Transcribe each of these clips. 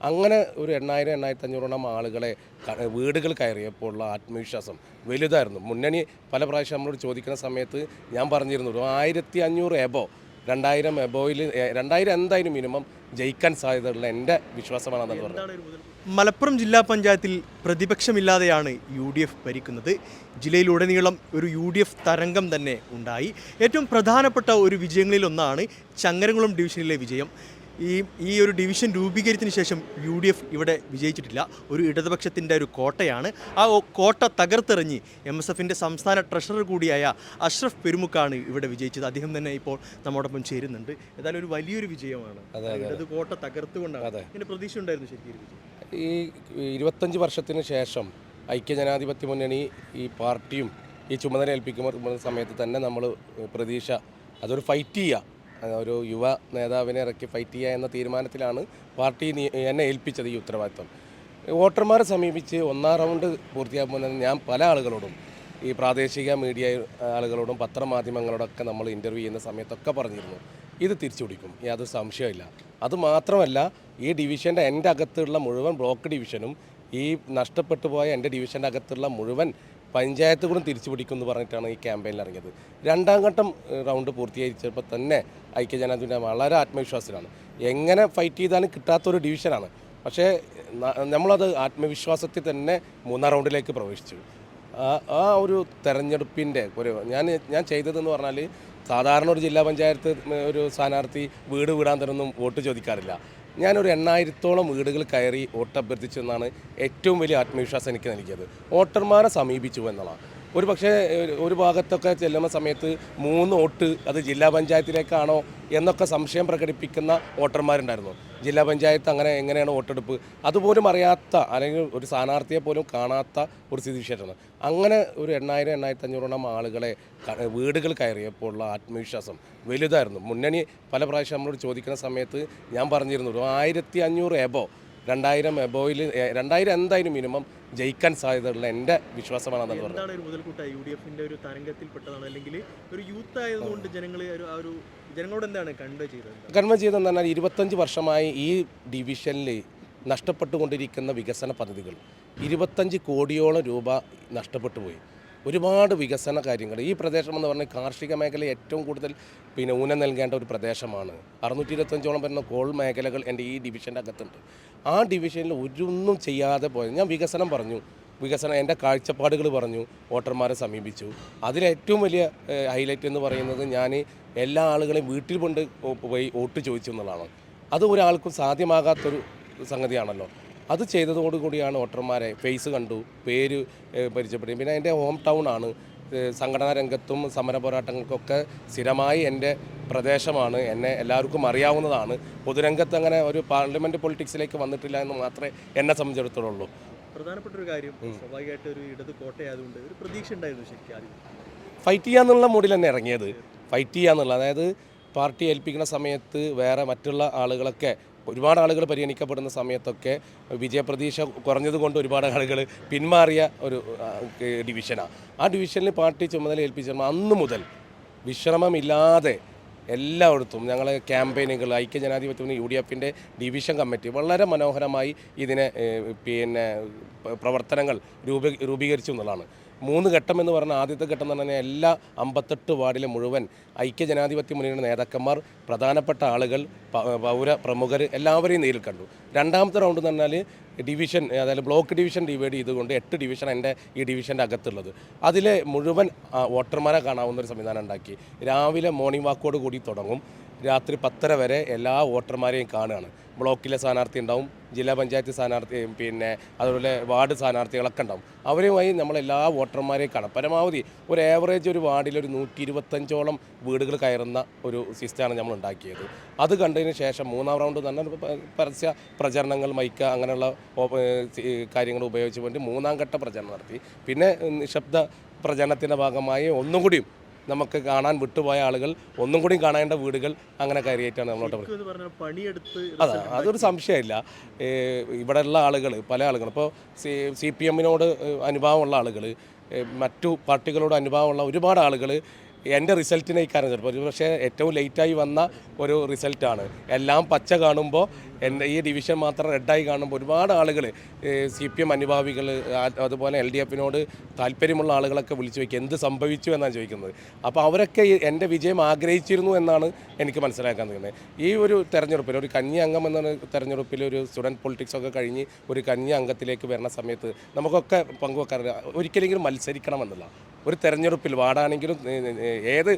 അങ്ങനെ ഒരു 8,000-8,500 ആളുകളെ വീടുകൾ കയറിയപ്പോഴുള്ള ആത്മവിശ്വാസം വലുതായിരുന്നു. മുന്നണി പല പ്രാവശ്യം നമ്മളോട് ചോദിക്കുന്ന സമയത്ത് ഞാൻ പറഞ്ഞിരുന്നു ഒരു 1,500 എബോ 2,000 എബോയിൽ 2,000 എന്തായാലും മിനിമം ജയിക്കാൻ സാധ്യതയുള്ള എൻ്റെ വിശ്വാസമാണെന്നത് പറഞ്ഞത്. മലപ്പുറം ജില്ലാ പഞ്ചായത്തിൽ പ്രതിപക്ഷമില്ലാതെയാണ് UDF ഭരിക്കുന്നത്. ജില്ലയിലുടനീളം ഒരു UDF തരംഗം തന്നെ ഉണ്ടായി. ഏറ്റവും പ്രധാനപ്പെട്ട ഒരു വിജയങ്ങളിലൊന്നാണ് ചങ്ങരംകുളം ഡിവിഷനിലെ വിജയം. ഈ ഒരു ഡിവിഷൻ രൂപീകരിച്ചതിന് ശേഷം UDF ഇവിടെ വിജയിച്ചിട്ടില്ല. ഒരു ഇടതുപക്ഷത്തിൻ്റെ ഒരു കോട്ടയാണ്. ആ കോട്ട തകർത്തെറിഞ്ഞ് MSFൻ്റെ സംസ്ഥാന ട്രഷറർ കൂടിയായ അഷ്റഫ് പെരുമുക്കാണ് ഇവിടെ വിജയിച്ചത്. അദ്ദേഹം തന്നെ ഇപ്പോൾ നമ്മോടൊപ്പം ചേരുന്നുണ്ട്. ഏതായാലും ഒരു വലിയൊരു വിജയമാണ്. ഇടത് കോട്ട തകർത്തുകൊണ്ടാണ്. ഇതിന് പ്രതീക്ഷ ഉണ്ടായിരുന്നു ശരിക്കും വിജയം. ഈ 25 വർഷത്തിന് ശേഷം ഐക്യജനാധിപത്യ മുന്നണി ഈ പാർട്ടിയും ഈ ചുമതല ഏൽപ്പിക്കുന്ന സമയത്ത് തന്നെ നമ്മൾ പ്രതീക്ഷ അതൊരു ഫൈറ്റ് ചെയ്യുക, ഒരു യുവ നേതാവിനെ ഇറക്കി ഫൈറ്റ് ചെയ്യുക എന്ന തീരുമാനത്തിലാണ് പാർട്ടി എന്നെ ഏൽപ്പിച്ചത് ഈ ഉത്തരവാദിത്വം. വോട്ടർമാരെ സമീപിച്ച് 1-ാം റൗണ്ട് പൂർത്തിയാക്കുമ്പോൾ തന്നെ ഞാൻ പല ആളുകളോടും ഈ പ്രാദേശിക മീഡിയ ആളുകളോടും പത്രമാധ്യമങ്ങളോടൊക്കെ നമ്മൾ ഇൻ്റർവ്യൂ ചെയ്യുന്ന സമയത്തൊക്കെ പറഞ്ഞിരുന്നു ഇത് തിരിച്ചു പിടിക്കും, യാതൊരു സംശയമില്ല. അതുമാത്രമല്ല ഈ ഡിവിഷൻ്റെ എൻ്റെ അകത്തുള്ള മുഴുവൻ ബ്ലോക്ക് ഡിവിഷനും ഈ നഷ്ടപ്പെട്ടു പോയ എൻ്റെ ഡിവിഷൻ്റെ അകത്തുള്ള മുഴുവൻ പഞ്ചായത്തുകളും തിരിച്ചു പിടിക്കും എന്ന് പറഞ്ഞിട്ടാണ് ഈ ക്യാമ്പയിനിൽ ഇറങ്ങിയത്. 2-ാം ഘട്ടം റൗണ്ട് പൂർത്തീകരിച്ചപ്പോൾ തന്നെ ഐക്യജനാധിപത്യ വളരെ ആത്മവിശ്വാസത്തിലാണ്. എങ്ങനെ ഫൈറ്റ് ചെയ്താലും കിട്ടാത്തൊരു ഡിവിഷനാണ്. പക്ഷേ നമ്മളത് ആത്മവിശ്വാസത്തിൽ തന്നെ 3-ാം റൗണ്ടിലേക്ക് പ്രവേശിച്ചു. ആ ഒരു തെരഞ്ഞെടുപ്പിൻ്റെ ഞാൻ ചെയ്തതെന്ന് പറഞ്ഞാൽ സാധാരണ ഒരു ജില്ലാ പഞ്ചായത്ത് ഒരു സ്ഥാനാർത്ഥി വീട് വീടാൻ തരൊന്നും വോട്ട് ചോദിക്കാറില്ല. ഞാനൊരു 8,000-ഓളം വീടുകൾ കയറി വോട്ട് അഭ്യർത്ഥിച്ചു എന്നാണ് ഏറ്റവും വലിയ ആത്മവിശ്വാസം എനിക്ക് നൽകിയത്. വോട്ടർമാരെ സമീപിച്ചു എന്നുള്ളതാണ്. ഒരു പക്ഷേ ഒരു ഭാഗത്തൊക്കെ ചെല്ലുന്ന സമയത്ത് 3 വോട്ട് അത് ജില്ലാ പഞ്ചായത്തിലേക്കാണോ എന്നൊക്കെ സംശയം പ്രകടിപ്പിക്കുന്ന വോട്ടർമാരുണ്ടായിരുന്നു. ജില്ലാ പഞ്ചായത്ത് എങ്ങനെയാണ് വോട്ടെടുപ്പ് അതുപോലും അറിയാത്ത അല്ലെങ്കിൽ ഒരു സ്ഥാനാർത്ഥിയെ പോലും കാണാത്ത ഒരു സ്ഥിതിവിശേഷമാണ്. അങ്ങനെ ഒരു 8,000-8,500 ആളുകളെ വീടുകൾ കയറിയപ്പോഴുള്ള ആത്മവിശ്വാസം വലുതായിരുന്നു. മുന്നണി പല പ്രാവശ്യം നമ്മളോട് ചോദിക്കുന്ന സമയത്ത് ഞാൻ പറഞ്ഞിരുന്നു ഒരു 1,500 എബോ 2,000 എബോയിൽ 2,000 എന്തായാലും മിനിമം ജയിക്കാൻ സാധ്യതയുള്ള എൻ്റെ വിശ്വാസമാണെന്നത് പറഞ്ഞത്. ഒരു മുതൽക്കൂട്ടായി UDFൻ്റെ ഒരു തരംഗത്തിൽപ്പെട്ടതാണ്, അല്ലെങ്കിൽ ഒരു യൂത്ത് ആയതുകൊണ്ട് ജനങ്ങളോട് എന്താണ് കൺവേ ചെയ്തതെന്ന് പറഞ്ഞാൽ 25 വർഷമായി ഈ ഡിവിഷനിൽ നഷ്ടപ്പെട്ടുകൊണ്ടിരിക്കുന്ന വികസന പദ്ധതികൾ 25 കോടിയോളം രൂപ നഷ്ടപ്പെട്ടു പോയി. ഒരുപാട് വികസന കാര്യങ്ങൾ ഈ പ്രദേശം എന്ന് പറഞ്ഞാൽ കാർഷിക മേഖല ഏറ്റവും കൂടുതൽ ഊനം നൽകേണ്ട ഒരു പ്രദേശമാണ്. 625ഓളം വരുന്ന കോൾ മേഖലകൾ എൻ്റെ ഈ ഡിവിഷൻ്റെ അകത്തുണ്ട്. ആ ഡിവിഷനിൽ ഒന്നും ചെയ്യാതെ പോയത് ഞാൻ വികസനം പറഞ്ഞു, എൻ്റെ കാഴ്ചപ്പാടുകൾ പറഞ്ഞു, വോട്ടർമാരെ സമീപിച്ചു. അതിലേറ്റവും വലിയ ഹൈലൈറ്റ് എന്ന് പറയുന്നത് ഞാൻ എല്ലാ ആളുകളെയും വീട്ടിൽ കൊണ്ട് പോയി വോട്ട് ചോദിച്ചു എന്നുള്ളതാണ്. അത് ഒരാൾക്കും സാധ്യമാകാത്തൊരു സംഗതിയാണല്ലോ. അത് ചെയ്തതോടുകൂടിയാണ് വോട്ടർമാരെ ഫേസ് കണ്ടു, പേര് പരിചയപ്പെടുത്തി. പിന്നെ എൻ്റെ ഹോം ടൗൺ ആണ്. സംഘടനാ രംഗത്തും സമര പോരാട്ടങ്ങൾക്കൊക്കെ സ്ഥിരമായി എൻ്റെ പ്രദേശമാണ്. എന്നെ എല്ലാവർക്കും അറിയാവുന്നതാണ്. പൊതുരംഗത്ത് അങ്ങനെ ഒരു പാർലമെൻറ്റ് പൊളിറ്റിക്സിലേക്ക് വന്നിട്ടില്ല എന്ന് മാത്രമേ എന്നെ സംബന്ധിച്ചിടത്തോളം. പ്രധാനപ്പെട്ട ഒരു കാര്യം സ്വാഭാവികമായിട്ട് ഒരു ഇടത് കോട്ടയായതുകൊണ്ട് ഒരു പ്രതീക്ഷ ഉണ്ടായിരുന്നു ശരിക്കും ഫൈറ്റ് ചെയ്യാന്നുള്ള മൂഡിൽ തന്നെ ഇറങ്ങിയത്. ഫൈറ്റ് ചെയ്യാന്നുള്ള, അതായത് പാർട്ടി ഏൽപ്പിക്കുന്ന സമയത്ത് വേറെ മറ്റുള്ള ആളുകളൊക്കെ ഒരുപാട് ആളുകൾ പരിഗണിക്കപ്പെടുന്ന സമയത്തൊക്കെ വിജയപ്രതീക്ഷ കുറഞ്ഞതുകൊണ്ട് ഒരുപാട് ആളുകൾ പിന്മാറിയ ഒരു ഡിവിഷനാണ്. ആ ഡിവിഷനിൽ പാർട്ടി ചുമതല ഏൽപ്പിച്ചപ്പോൾ അന്ന് മുതൽ വിശ്രമമില്ലാതെ എല്ലായിടത്തും ഞങ്ങൾ ക്യാമ്പയിനുകൾ ഐക്യജനാധിപത്യ UDFൻ്റെ ഡിവിഷൻ കമ്മിറ്റി വളരെ മനോഹരമായി ഇതിനെ പ്രവർത്തനങ്ങൾ രൂപീകരിച്ചു എന്നുള്ളതാണ്. 3 ഘട്ടം എന്ന് പറഞ്ഞാൽ ആദ്യത്തെ ഘട്ടം എന്ന് പറഞ്ഞാൽ എല്ലാ 58 വാർഡിലെ മുഴുവൻ ഐക്യജനാധിപത്യ മുന്നണിയുടെ നേതാക്കന്മാർ, പ്രധാനപ്പെട്ട ആളുകൾ, പ്രമുഖർ എല്ലാവരെയും നേരിൽ കണ്ടു. 2ാമത്തെ റൗണ്ട് എന്ന് പറഞ്ഞാൽ ഡിവിഷൻ, അതായത് ബ്ലോക്ക് ഡിവിഷൻ ഡിവൈഡ് ചെയ്തുകൊണ്ട് 8 ഡിവിഷൻ എൻ്റെ ഈ ഡിവിഷൻ്റെ അകത്തുള്ളത്. അതിലെ മുഴുവൻ വോട്ടർമാരെ കാണാവുന്ന ഒരു സംവിധാനം ഉണ്ടാക്കി. രാവിലെ മോർണിംഗ് വാക്കോട് കൂടി തുടങ്ങും, രാത്രി 10:30 വരെ എല്ലാ വോട്ടർമാരെയും കാണുകയാണ്. ബ്ലോക്കിലെ സ്ഥാനാർത്ഥി ഉണ്ടാവും, ജില്ലാ പഞ്ചായത്ത് സ്ഥാനാർത്ഥി, അതുപോലെ വാർഡ് സ്ഥാനാർത്ഥികളൊക്കെ ഉണ്ടാവും. അവരുമായി നമ്മളെല്ലാ വോട്ടർമാരെയും കാണാം. പരമാവധി ഒരു ആവറേജ് ഒരു വാർഡിൽ ഒരു 125ഓളം വീടുകൾ കയറുന്ന ഒരു സിസ്റ്റമാണ് നമ്മൾ ഉണ്ടാക്കിയത്. അത് കണ്ടതിന് ശേഷം 3-ാം റൗണ്ട് തന്നെ പരസ്യ പ്രചരണങ്ങൾ, മൈക്ക അങ്ങനെയുള്ള കാര്യങ്ങൾ ഉപയോഗിച്ചുകൊണ്ട് 3-ാം ഘട്ട പ്രചരണം നടത്തി. പിന്നെ നിശബ്ദ പ്രചരണത്തിൻ്റെ ഭാഗമായി ഒന്നും കൂടിയും നമുക്ക് കാണാൻ വിട്ടുപോയ ആളുകൾ ഒന്നും കൂടി കാണേണ്ട വീടുകൾ അങ്ങനെ കയറിയിട്ടാണ് നമ്മളോട്ട് അതെ, അതൊരു സംശയമില്ല. ഇവിടെയുള്ള ആളുകൾ പല ആളുകൾ ഇപ്പോൾ CPMനോട് അനുഭാവമുള്ള ആളുകൾ, മറ്റു പാർട്ടികളോട് അനുഭാവമുള്ള ഒരുപാട് ആളുകൾ എൻ്റെ റിസൾട്ടിനെ ഇക്കാരം ചിലപ്പോൾ പക്ഷേ ഏറ്റവും ലേറ്റായി വന്ന ഒരു റിസൾട്ടാണ്. എല്ലാം പച്ച കാണുമ്പോൾ എൻ്റെ ഈ ഡിവിഷൻ മാത്രം റെഡായി കാണുമ്പോൾ ഒരുപാട് ആളുകൾ CPM അനുഭാവികൾ അതുപോലെ LDFിനോട് താല്പര്യമുള്ള ആളുകളൊക്കെ വിളിച്ചു ചോദിക്കുക എന്ത് സംഭവിച്ചു എന്നാണ് ചോദിക്കുന്നത്. അപ്പോൾ അവരൊക്കെ എൻ്റെ വിജയം ആഗ്രഹിച്ചിരുന്നു എന്നാണ് എനിക്ക് മനസ്സിലാക്കാൻ കഴിയുന്നത്. ഈ ഒരു തെരഞ്ഞെടുപ്പിൽ ഒരു കന്നി അംഗം എന്ന തെരഞ്ഞെടുപ്പിൽ ഒരു സ്റ്റുഡൻറ്റ് പൊളിറ്റിക്സൊക്കെ കഴിഞ്ഞ് ഒരു കന്നി അംഗത്തിലേക്ക് വരുന്ന സമയത്ത് നമുക്കൊക്കെ പങ്കുവെക്കാറില്ല ഒരിക്കലെങ്കിലും മത്സരിക്കണമെന്നുള്ള ഒരു തെരഞ്ഞെടുപ്പിൽ വാർഡാണെങ്കിലും ഏത്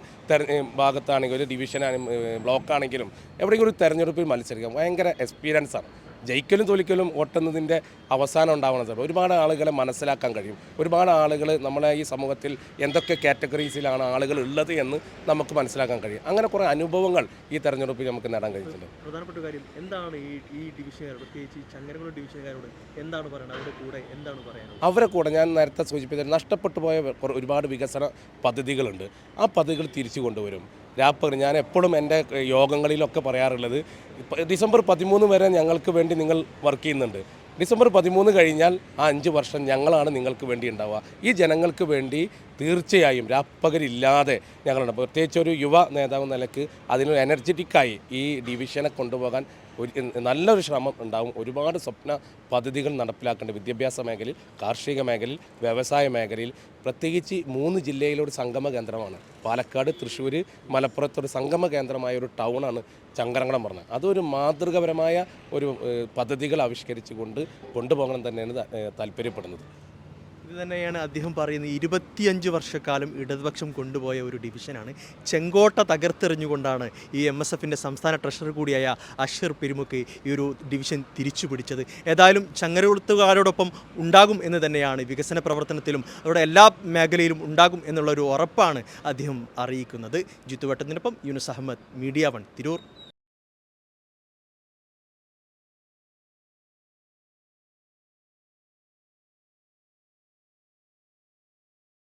ഭാഗത്താണെങ്കിലും ഒരു ഡിവിഷനാണെങ്കിലും ബ്ലോക്കാണെങ്കിലും എവിടെയെങ്കിലും ഒരു തെരഞ്ഞെടുപ്പിൽ മത്സരിക്കാം ഭയങ്കര എക്സ്പീരിയൻസാണ്. ജയിക്കലും തോൽക്കലും ഓട്ടുന്നതിൻ്റെ അവസാനം ഉണ്ടാവണം സാർ. ഒരുപാട് ആളുകളെ മനസ്സിലാക്കാൻ കഴിയും. ഒരുപാട് ആളുകൾ നമ്മളെ ഈ സമൂഹത്തിൽ എന്തൊക്കെ കാറ്റഗറീസിലാണ് ആളുകൾ ഉള്ളത് എന്ന് നമുക്ക് മനസ്സിലാക്കാൻ കഴിയും. അങ്ങനെ കുറേ അനുഭവങ്ങൾ ഈ തെരഞ്ഞെടുപ്പിൽ നമുക്ക് നേടാൻ കഴിയുന്നുണ്ട്. പ്രധാനപ്പെട്ട കാര്യം എന്താണ് ഈ ഡിവിഷനുകാർ പ്രത്യേകിച്ച് ചങ്ങരംകുളം ഡിവിഷനുകാരോട് എന്താണ് പറയുന്നത്, അവരുടെ കൂടെ എന്താണ് പറയാനുള്ളത്? അവരെ കൂടെ ഞാൻ നേരത്തെ സൂചിപ്പിച്ചത് നഷ്ടപ്പെട്ടു പോയ ഒരുപാട് വികസന പദ്ധതികളുണ്ട്. ആ പദ്ധതികൾ തിരിച്ചു കൊണ്ടുവരും. രാപ്പകൽ ഞാൻ എപ്പോഴും എൻ്റെ യോഗങ്ങളിലൊക്കെ പറയാറുള്ളത് ഡിസംബർ 13 വരെ ഞങ്ങൾക്ക് വേണ്ടി നിങ്ങൾ വർക്ക് ചെയ്യുന്നുണ്ട്. ഡിസംബർ 13 കഴിഞ്ഞാൽ ആ 5 വർഷം ഞങ്ങളാണ് നിങ്ങൾക്ക് വേണ്ടി ഉണ്ടാവുക. ഈ ജനങ്ങൾക്ക് വേണ്ടി തീർച്ചയായും രാപ്പകലില്ലാതെ ഞങ്ങളുണ്ട്. പ്രത്യേകിച്ച് ഒരു യുവ നേതാവ് നിലയ്ക്ക് അതിനൊരു എനർജറ്റിക്കായി ഈ ഡിവിഷനെ കൊണ്ടുപോകാൻ നല്ലൊരു ശ്രമം ഉണ്ടാവും. ഒരുപാട് സ്വപ്ന പദ്ധതികൾ നടപ്പിലാക്കേണ്ടത് വിദ്യാഭ്യാസ മേഖലയിൽ, കാർഷിക മേഖലയിൽ, വ്യവസായ മേഖലയിൽ, പ്രത്യേകിച്ച് 3 ജില്ലയിലൊരു സംഗമ കേന്ദ്രമാണ്. പാലക്കാട്, തൃശ്ശൂർ, മലപ്പുറത്തൊരു സംഗമ കേന്ദ്രമായ ഒരു ടൗണാണ് ചങ്ങരംകുളം പറഞ്ഞത്. അതൊരു മാതൃകപരമായ ഒരു പദ്ധതികൾ ആവിഷ്കരിച്ചുകൊണ്ട് കൊണ്ടുപോകണം തന്നെയാണ് താല്പര്യപ്പെടുന്നത്. ഇത് തന്നെയാണ് അദ്ദേഹം പറയുന്നത്. 25 വർഷക്കാലം ഇടതുപക്ഷം കൊണ്ടുപോയ ഒരു ഡിവിഷനാണ്. ചെങ്കോട്ട തകർത്തെറിഞ്ഞുകൊണ്ടാണ് ഈ MSFൻ്റെ സംസ്ഥാന ട്രഷറർ കൂടിയായ അഷ്റർ പെരുമുക്ക് ഈ ഒരു ഡിവിഷൻ തിരിച്ചു പിടിച്ചത്. ഏതായാലും ചങ്ങരകുളത്തുകാരോടൊപ്പം ഉണ്ടാകും എന്ന് തന്നെയാണ് വികസന പ്രവർത്തനത്തിലും അവരുടെ എല്ലാ മേഖലയിലും ഉണ്ടാകും എന്നുള്ളൊരു ഉറപ്പാണ് അദ്ദേഹം അറിയിക്കുന്നത്. ജിത്തു വട്ടത്തിനൊപ്പം യൂനുസ് അഹമ്മദ്, മീഡിയ 1 തിരൂർ.